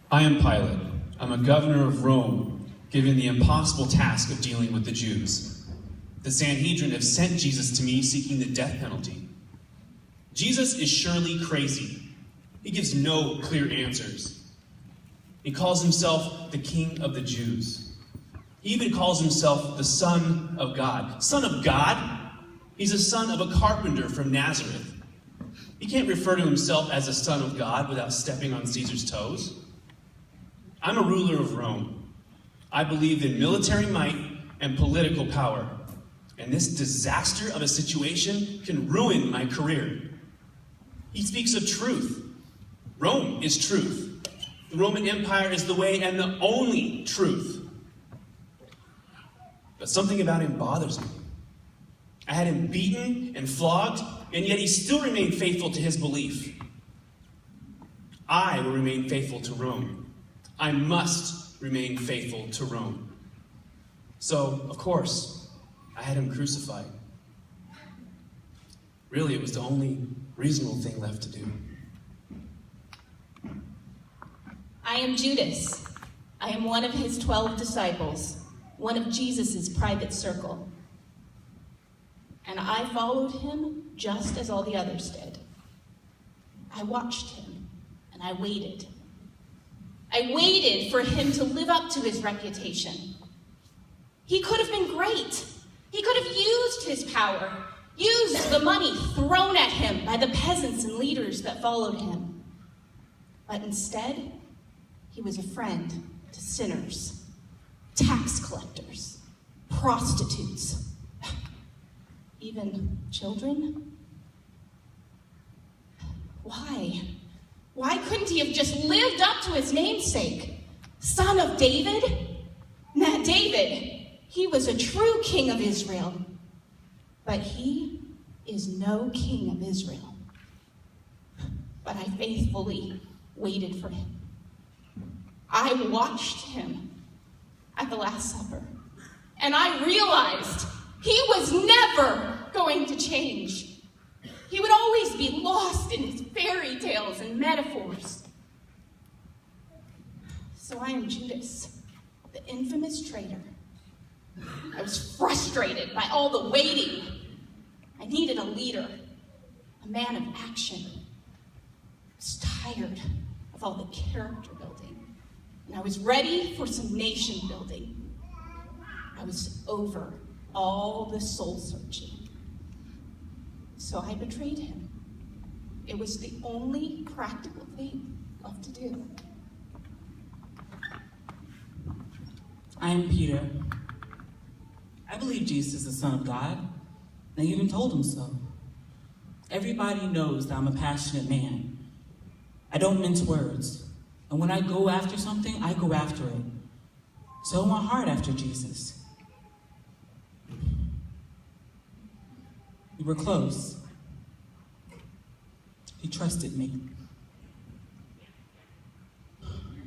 I am Pilate. I'm a governor of Rome, given the impossible task of dealing with the Jews. The Sanhedrin have sent Jesus to me seeking the death penalty. Jesus is surely crazy. He gives no clear answers. He calls himself the King of the Jews. He even calls himself the Son of God. Son of God? He's a son of a carpenter from Nazareth. He can't refer to himself as a son of God without stepping on Caesar's toes. I'm a ruler of Rome. I believe in military might and political power. And this disaster of a situation can ruin my career. He speaks of truth. Rome is truth. The Roman Empire is the way and the only truth. But something about him bothers me. I had him beaten and flogged, and yet he still remained faithful to his belief. I will remain faithful to Rome. I must remain faithful to Rome. So, of course, I had him crucified. Really, it was the only reasonable thing left to do. I am Judas. I am one of his 12 disciples, one of Jesus's private circle. And I followed him just as all the others did. I watched him, and I waited. I waited for him to live up to his reputation. He could have been great. He could have used his power, used the money thrown at him by the peasants and leaders that followed him. But instead, he was a friend to sinners, tax collectors, prostitutes, even children. Why? Why couldn't he have just lived up to his namesake? Son of David? Not David. He was a true king of Israel. But he is no king of Israel. But I faithfully waited for him. I watched him at the Last Supper. And I realized he was never going to change. He would always be lost in his fairy tales and metaphors. So I am Judas, the infamous traitor. I was frustrated by all the waiting. I needed a leader, a man of action. I was tired of all the character building, and I was ready for some nation building. I was over all the soul searching. So I betrayed him. It was the only practical thing left to do. I am Peter. I believe Jesus is the Son of God, and I even told him so. Everybody knows that I'm a passionate man. I don't mince words, and when I go after something, I go after it. So I went hard after Jesus. We were close. He trusted me.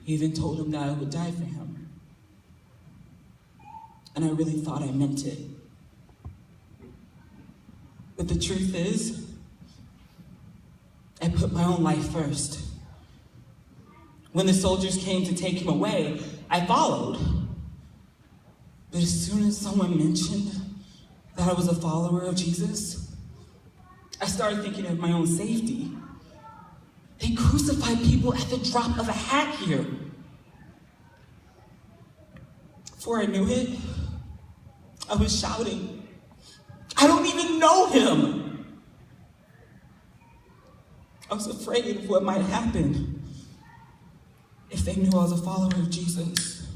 He even told him that I would die for him. And I really thought I meant it. But the truth is, I put my own life first. When the soldiers came to take him away, I followed. But as soon as someone mentioned that I was a follower of Jesus, I started thinking of my own safety. They crucify people at the drop of a hat here. Before I knew it, I was shouting, "I don't even know him!" I was afraid of what might happen if they knew I was a follower of Jesus.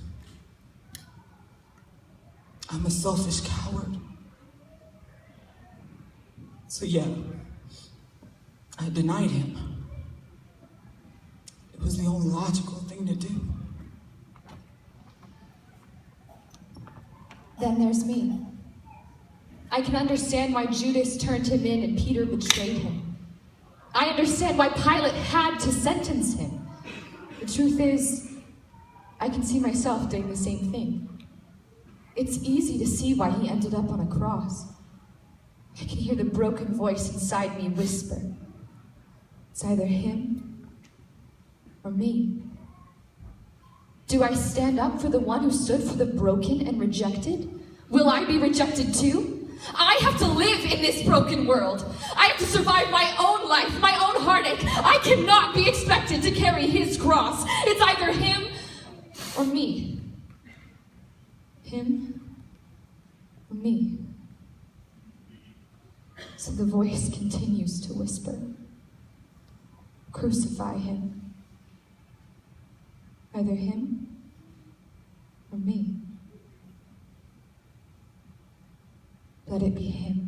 I'm a selfish coward. So yeah, I denied him. It was the only logical thing to do. Then there's me. I can understand why Judas turned him in and Peter betrayed him. I understand why Pilate had to sentence him. The truth is, I can see myself doing the same thing. It's easy to see why he ended up on a cross. I can hear the broken voice inside me whisper, it's either him or me. Do I stand up for the one who stood for the broken and rejected? Will I be rejected too? I have to live in this broken world. I have to survive my own life, my own heartache. I cannot be expected to carry his cross. It's either him or me. Him or me. So the voice continues to whisper, crucify him. Either him or me. Let it be him.